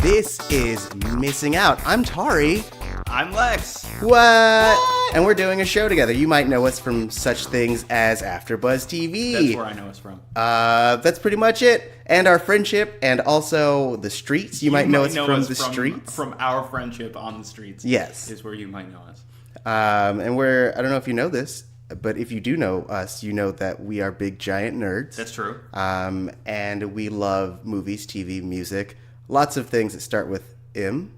This is Missing Out. I'm Tari. I'm Lex. What? And we're doing a show together. You might know us from such things as AfterBuzz TV. That's where I know us from. That's pretty much it. And our friendship, and also the streets. You might know us from the streets. From our friendship on the streets. Yes. Is where you might know us. And we're, I don't know if you know this, but if you do know us, you know that we are big, giant nerds. That's true. And we love movies, TV, music, lots of things that start with M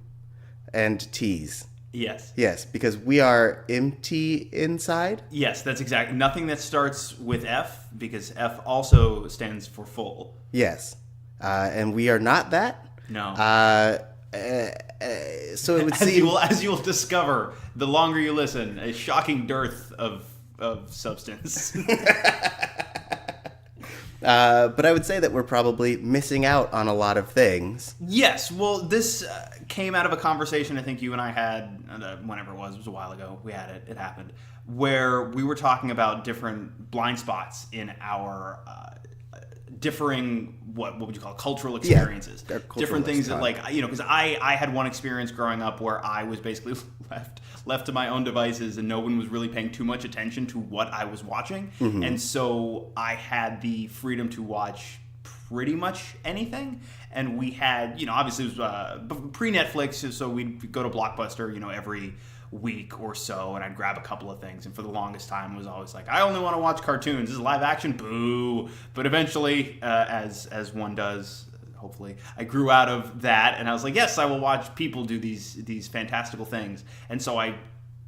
and T's. Yes. Yes, because we are MT inside. Yes, that's exactly. Nothing that starts with F, because F also stands for full. Yes. And we are not that. No. So it would seem... As you will discover, the longer you listen, a shocking dearth of substance. But I would say that we're probably missing out on a lot of things. Yes, well, this came out of a conversation I think you and I had, whenever it was a while ago. We had it, it happened, where we were talking about different blind spots in our differing, what would you call it, cultural experiences. Yeah, cultural different things that, lexicon. like, you know, because I had one experience growing up where I was basically left to my own devices and no one was really paying too much attention to what I was watching. Mm-hmm. And so I had the freedom to watch pretty much anything. And we had, you know, obviously it was pre-Netflix, so we'd go to Blockbuster, you know, every week or so, and I'd grab a couple of things. And for the longest time, it was always like, I only want to watch cartoons. This is live action, boo. But eventually, as one does, hopefully, I grew out of that, and I was like, yes, I will watch people do these fantastical things. And so I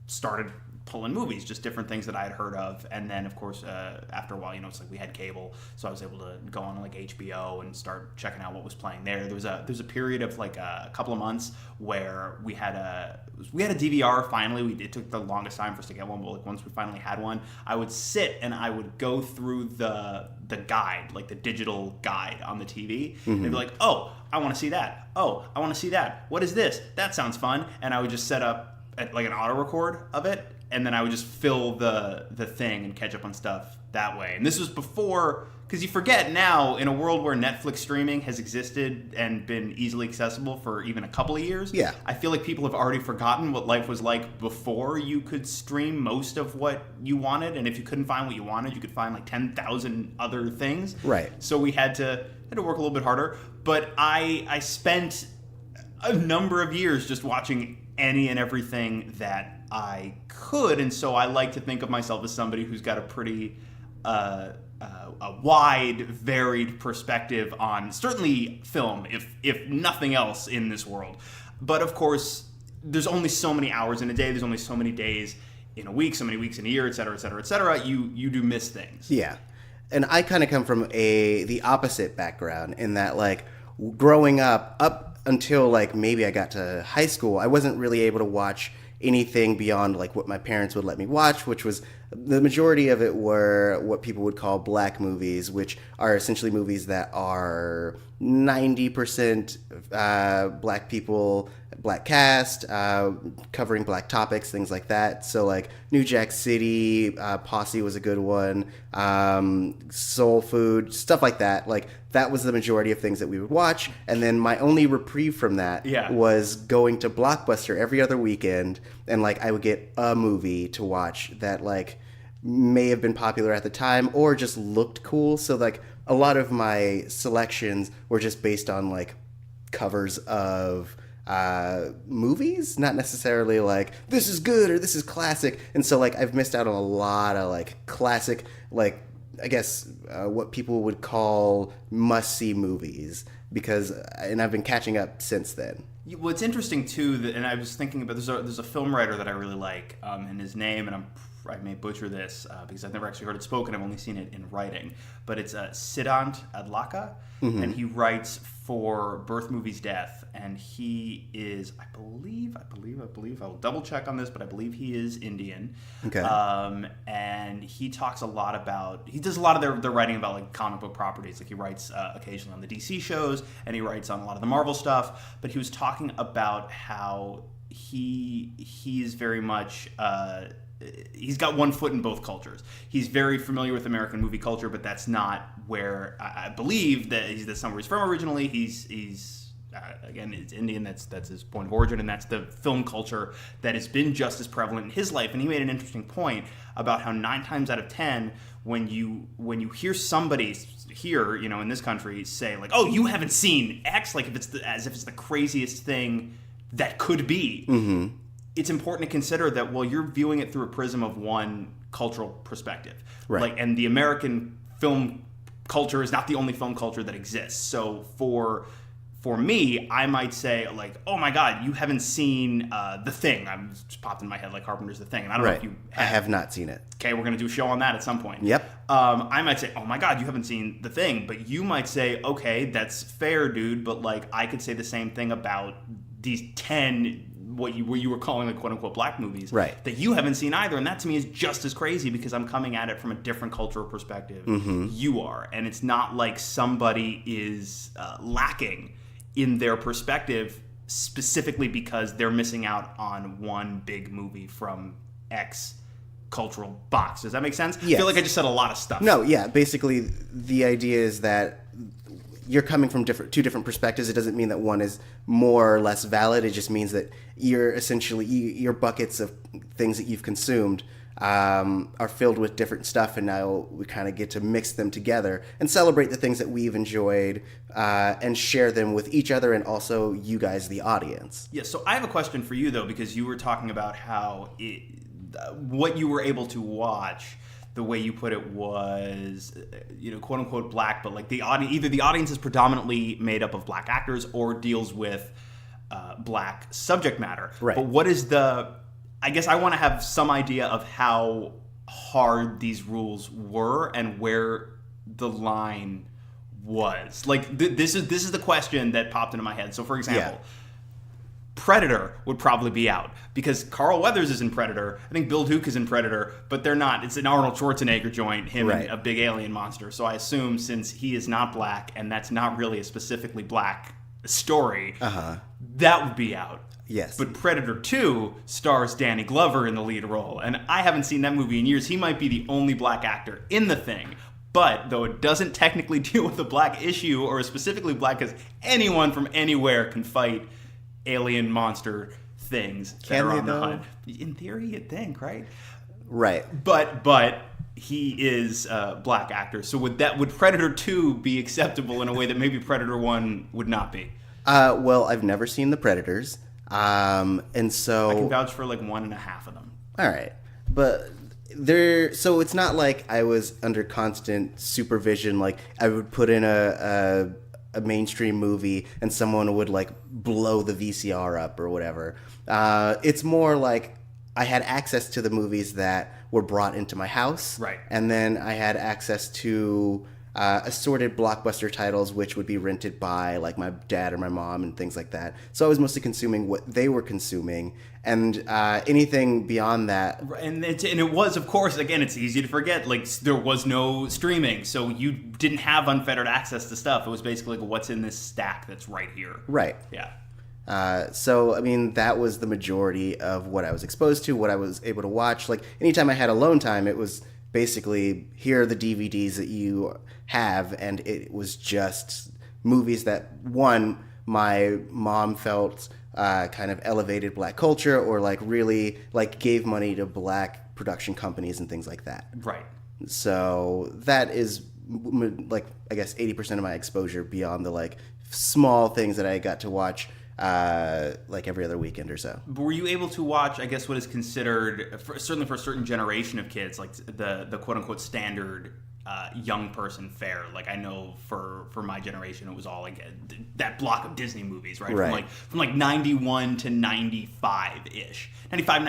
started pulling movies, just different things that I had heard of. And then, of course, after a while, you know, it's like we had cable, so I was able to go on like HBO and start checking out what was playing there. There's a period of like a couple of months where we had a DVR. Finally, it took the longest time for us to get one, but like once we finally had one, I would sit and I would go through the guide, like the digital guide on the TV, mm-hmm. and be like, oh, I want to see that. Oh, I want to see that. What is this? That sounds fun. And I would just set up like an auto record of it. And then I would just fill the thing and catch up on stuff that way. And this was before, because you forget now, in a world where Netflix streaming has existed and been easily accessible for even a couple of years, yeah. I feel like people have already forgotten what life was like before you could stream most of what you wanted. And if you couldn't find what you wanted, you could find like 10,000 other things. Right. So we had to work a little bit harder. But I spent a number of years just watching any and everything that I could, and so I like to think of myself as somebody who's got a pretty a wide, varied perspective on certainly film, if nothing else in this world. But of course, there's only so many hours in a day. There's only so many days in a week, so many weeks in a year, et cetera, et cetera, et cetera. You do miss things. Yeah, and I kind of come from the opposite background in that, like, growing up until like maybe I got to high school, I wasn't really able to watch anything beyond like what my parents would let me watch, which was the majority of it were what people would call black movies, which are essentially movies that are 90% black people, black cast, covering black topics, things like that. So like New Jack City, Posse was a good one, Soul Food, stuff like that. Like that was the majority of things that we would watch. And then my only reprieve from that was going to Blockbuster every other weekend, and like I would get a movie to watch that like may have been popular at the time or just looked cool. So like a lot of my selections were just based on like covers of movies, not necessarily like this is good or this is classic. And so like I've missed out on a lot of like classic, like I guess what people would call must-see movies, and I've been catching up since then. Well, it's interesting too, and I was thinking about there's a film writer that I really like, and his name, and I may butcher this because I've never actually heard it spoken. I've only seen it in writing, but it's Siddhant Adlakha, mm-hmm. and he writes for Birth Movies Death, and he is, I believe, I'll double check on this, but I believe he is Indian. Okay. And he talks a lot about, he does a lot of their writing about like comic book properties. Like he writes occasionally on the DC shows, and he writes on a lot of the Marvel stuff, but he was talking about how he is very much he's got one foot in both cultures. He's very familiar with American movie culture, but that's not where I believe that that's not where he's from originally. He's again, it's Indian. That's his point of origin, and that's the film culture that has been just as prevalent in his life. And he made an interesting point about how 9 times out of 10, when you hear somebody here, in this country say like, "Oh, you haven't seen X," like as if it's the craziest thing that could be. Mm-hmm. It's important to consider that you're viewing it through a prism of one cultural perspective, right? And the American film culture is not the only film culture that exists. So for me, I might say like, "Oh my God, you haven't seen The Thing." I'm just popped in my head like Carpenter's The Thing, and I don't know if you have. I have not seen it. Okay, we're gonna do a show on that at some point. Yep. I might say, "Oh my God, you haven't seen The Thing," but you might say, "Okay, that's fair, dude." But like, I could say the same thing about these 10 what you were calling like quote unquote black movies, right? That you haven't seen either, and that to me is just as crazy because I'm coming at it from a different cultural perspective. Mm-hmm. You are, and it's not like somebody is lacking in their perspective specifically because they're missing out on one big movie from X cultural box. Does that make sense? Yes. I feel like I just said a lot of stuff. No, yeah. Basically, the idea is that you're coming from two different perspectives. It doesn't mean that one is more or less valid. It just means that you're essentially your buckets of things that you've consumed are filled with different stuff, and now we kind of get to mix them together and celebrate the things that we've enjoyed and share them with each other and also you guys, the audience. Yeah, so I have a question for you, though, because you were talking about how what you were able to watch, the way you put it was, quote unquote black, but like either the audience is predominantly made up of black actors or deals with black subject matter. Right. But what is I guess I want to have some idea of how hard these rules were and where the line was. Like this is the question that popped into my head. So for example, Predator would probably be out because Carl Weathers is in Predator. I think Bill Duke is in Predator, but they're not. It's an Arnold Schwarzenegger joint, him and a big alien monster. So I assume since he is not black and that's not really a specifically black story, that would be out. Yes. But Predator 2 stars Danny Glover in the lead role, and I haven't seen that movie in years. He might be the only black actor in the thing. But though it doesn't technically deal with a black issue or specifically black, because anyone from anywhere can fight alien monster things that are on the hunt. In theory, you'd think, right? Right. But he is a black actor. So would Predator 2 be acceptable in a way that maybe Predator 1 would not be? Well, I've never seen the Predators. And so I can vouch for like 1.5 of them. All right. But so it's not like I was under constant supervision. Like I would put in a mainstream movie and someone would like blow the VCR up or whatever. It's more like I had access to the movies that were brought into my house. Right. And then I had access to assorted blockbuster titles, which would be rented by like my dad or my mom and things like that. So I was mostly consuming what they were consuming, and anything beyond that. And it was, of course, again, it's easy to forget. Like there was no streaming, so you didn't have unfettered access to stuff. It was basically like, what's in this stack that's right here. Right. Yeah. So, I mean, that was the majority of what I was exposed to, what I was able to watch. Like, anytime I had alone time, it was basically, here are the DVDs that you have, and it was just movies that, one, my mom felt kind of elevated black culture or, like, really, like, gave money to black production companies and things like that. Right. So that is, like, I guess 80% of my exposure beyond the, like, small things that I got to watch like every other weekend or so. But were you able to watch, I guess, what is considered, certainly for a certain generation of kids, like the quote-unquote standard young person fare? Like I know for my generation, it was all like that block of Disney movies, right? From like 91 to 95-ish. 95,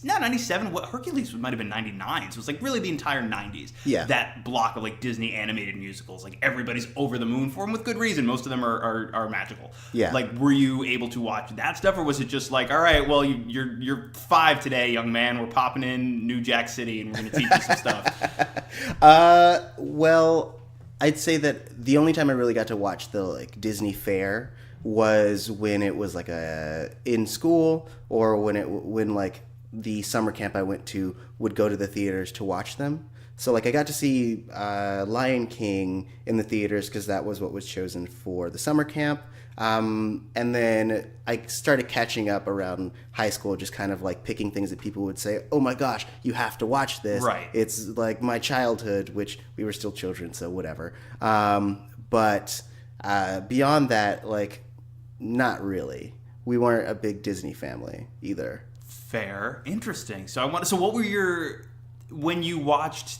97. What Hercules might have been 99. So it was like really the entire 90s. Yeah. That block of like Disney animated musicals, like everybody's over the moon for them with good reason. Most of them are magical. Yeah. Like were you able to watch that stuff, or was it just like, all right, well you're 5 today, young man. We're popping in New Jack City and we're gonna teach you some stuff. Well, I'd say that the only time I really got to watch the like Disney fair was when it was like in school, or when like the summer camp I went to would go to the theaters to watch them. So like I got to see Lion King in the theaters because that was what was chosen for the summer camp. And then I started catching up around high school, just kind of like picking things that people would say, "Oh my gosh, you have to watch this." Right. It's like my childhood, which we were still children, so whatever. But beyond that, like, not really. We weren't a big Disney family either. Fair. Interesting. So what were when you watched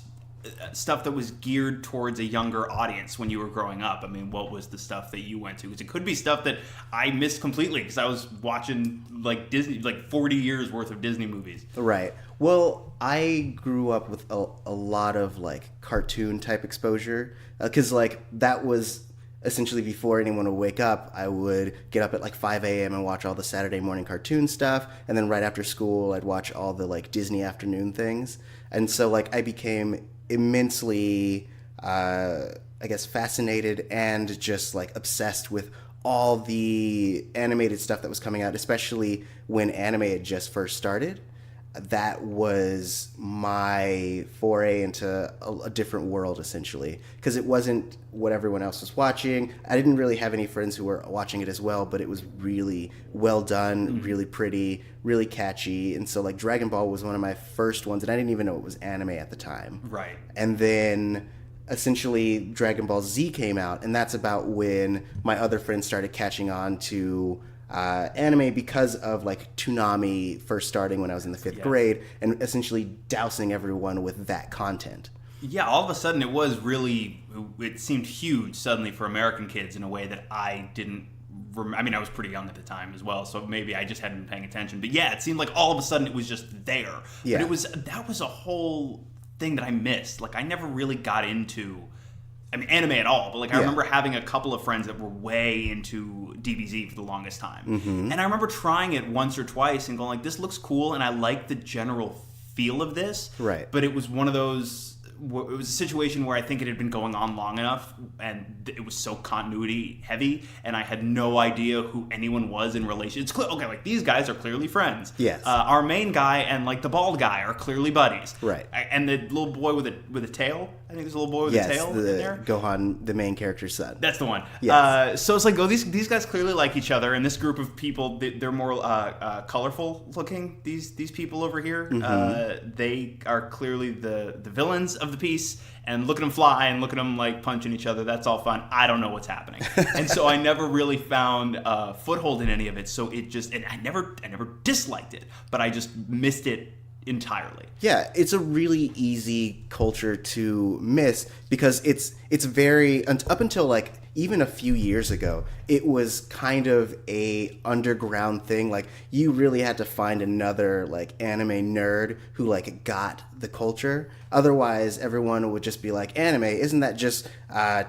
stuff that was geared towards a younger audience when you were growing up? I mean, what was the stuff that you went to? Because it could be stuff that I missed completely because I was watching like Disney, like 40 years worth of Disney movies. Right. Well, I grew up with a lot of like cartoon type exposure because like that was essentially before anyone would wake up. I would get up at like 5 a.m. and watch all the Saturday morning cartoon stuff, and then right after school I'd watch all the like Disney afternoon things. And so like I became immensely I guess fascinated and just like obsessed with all the animated stuff that was coming out, especially when anime had just first started. That was my foray into a different world, essentially, because it wasn't what everyone else was watching. I didn't really have any friends who were watching it as well, but it was really well done, really pretty, really catchy. And so like Dragon Ball was one of my first ones, and I didn't even know it was anime at the time. Right. And then essentially Dragon Ball Z came out, and that's about when my other friends started catching on to anime because of like Toonami first starting when I was in the fifth grade, and essentially dousing everyone with that content. Yeah, all of a sudden it seemed huge suddenly for American kids in a way that I didn't I mean, I was pretty young at the time as well, so maybe I just hadn't been paying attention. But yeah, it seemed like all of a sudden it was just there. Yeah. But that was a whole thing that I missed. Like, I never really got into, I mean, anime at all. But like, I remember having a couple of friends that were way into DBZ for the longest time. Mm-hmm. And I remember trying it once or twice and going like, this looks cool, and I like the general feel of this. Right. But it was one of those, it was a situation where I think it had been going on long enough, and it was so continuity heavy, and I had no idea who anyone was in relation. It's clear, okay, like these guys are clearly friends. Yes. Our main guy and like the bald guy are clearly buddies. Right. And the little boy with a tail. I think there's a little boy with a tail in there. Gohan, the main character's son. That's the one. Yes. So it's like, these guys clearly like each other, and this group of people, they're more colorful looking. These people over here, they are clearly the villains of the piece. And look at them fly and look at them like punching each other. That's all fun. I don't know what's happening, and so I never really found a foothold in any of it. So it just, and I never disliked it, but I just missed it entirely. Yeah, it's a really easy culture to miss because it's very, up until like even a few years ago, it was kind of a underground thing. Like, you really had to find another like anime nerd who like got the culture. Otherwise, everyone would just be like, anime, isn't that just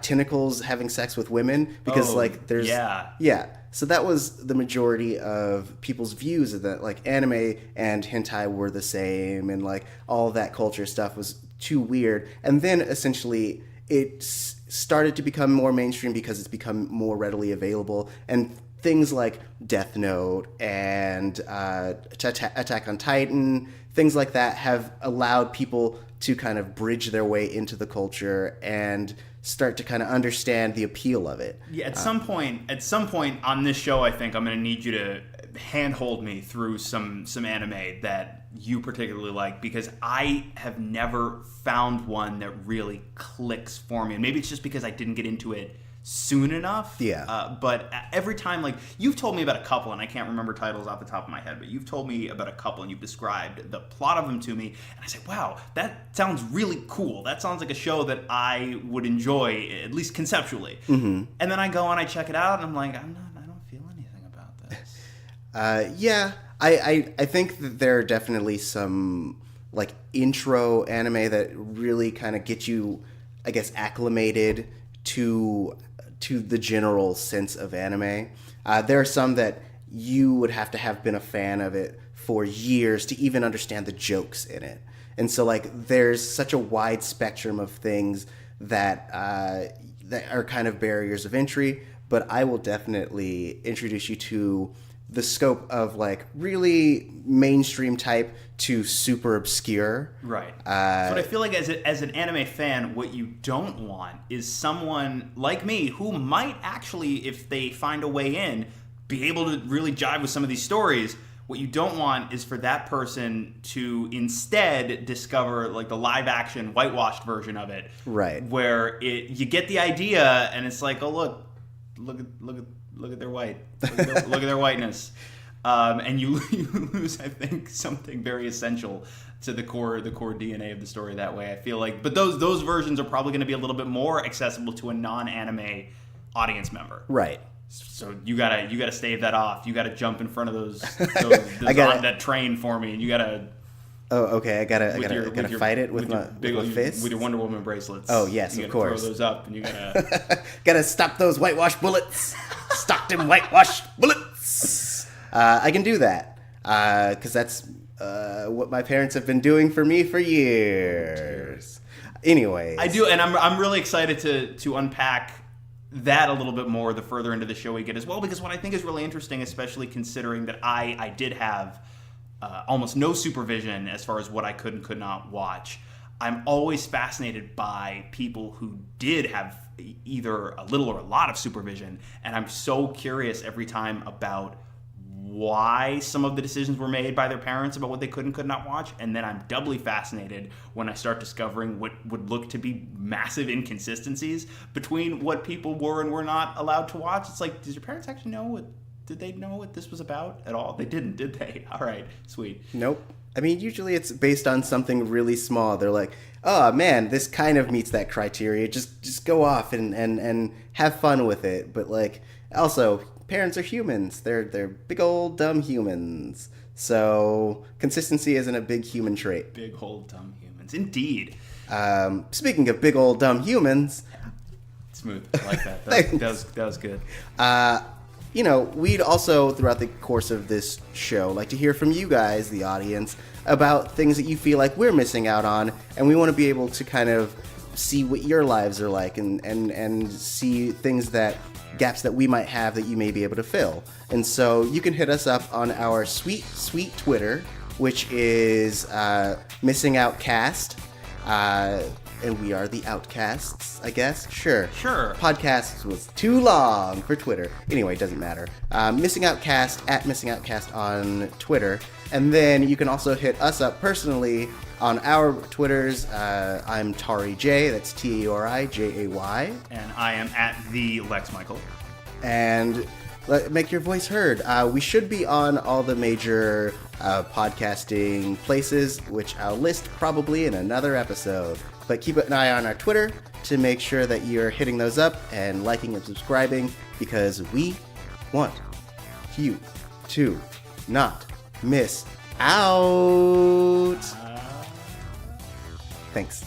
tentacles having sex with women? Because like there's yeah. So that was the majority of people's views, of that like anime and hentai were the same, and like all that culture stuff was too weird. And then essentially it started to become more mainstream because it's become more readily available, and things like Death Note and Attack on Titan, things like that have allowed people to kind of bridge their way into the culture and start to kind of understand the appeal of it. Yeah, at some point on this show, I think I'm going to need you to handhold me through some anime that you particularly like, because I have never found one that really clicks for me. And maybe it's just because I didn't get into it soon enough. Yeah. But every time, like, you've told me about a couple, and I can't remember titles off the top of my head, but you've told me about a couple, and you've described the plot of them to me, and I say, wow, that sounds really cool. That sounds like a show that I would enjoy, at least conceptually. Mm-hmm. And then I go and I check it out, and I'm like, I don't feel anything about this. Yeah, I think that there are definitely some like intro anime that really kind of get you, I guess, acclimated to the general sense of anime. There are some that you would have to have been a fan of it for years to even understand the jokes in it. And so like there's such a wide spectrum of things that that are kind of barriers of entry, but I will definitely introduce you to the scope of like really mainstream type to super obscure. Right. So I feel like as an anime fan, what you don't want is someone like me who might actually, if they find a way in, be able to really jive with some of these stories. What you don't want is for that person to instead discover like the live action whitewashed version of it. Right. Where you get the idea and it's like, oh look at their white. Look at their whiteness. And you lose, I think, something very essential to the core DNA of the story that way. I feel like, but those versions are probably going to be a little bit more accessible to a non-anime audience member. Right. So you gotta stave that off. You gotta jump in front of those on that train for me, and you gotta. Oh, okay. I gotta fight it with my fist with your Wonder Woman bracelets. Oh yes, you of course. Throw those up, and you gotta gotta stop those whitewashed bullets. Stop them whitewashed bullets. I can do that because that's what my parents have been doing for me for years. Anyways, I do, and I'm really excited to unpack that a little bit more the further into the show we get as well, because what I think is really interesting, especially considering that I did have almost no supervision as far as what I could and could not watch. I'm always fascinated by people who did have either a little or a lot of supervision, and I'm so curious every time about why some of the decisions were made by their parents about what they could and could not watch, and then I'm doubly fascinated when I start discovering what would look to be massive inconsistencies between what people were and were not allowed to watch. It's like, did your parents actually did they know what this was about at all? They didn't, did they? All right, sweet. Nope. I mean, usually it's based on something really small. They're like, oh man, this kind of meets that criteria. Just go off and have fun with it. But like, also, parents are humans. They're big old dumb humans. So consistency isn't a big human trait. Big old dumb humans, indeed. Speaking of big old dumb humans, smooth. I like that. That was good. We'd also, throughout the course of this show, like to hear from you guys, the audience, about things that you feel like we're missing out on, and we want to be able to kind of see what your lives are like and see gaps that we might have that you may be able to fill. And so you can hit us up on our sweet Twitter, which is Missing Outcast. And we are the Outcasts, I guess. Sure. Podcasts was too long for Twitter. Anyway, it doesn't matter. Missing Outcast at Missing Outcast on Twitter. And then you can also hit us up personally on our Twitters. I'm Tari J. That's TARIJAY. And I am at the Lex Michael. And make your voice heard. We should be on all the major podcasting places, which I'll list probably in another episode. But keep an eye on our Twitter to make sure that you're hitting those up and liking and subscribing, because we want you to not miss out. Thanks.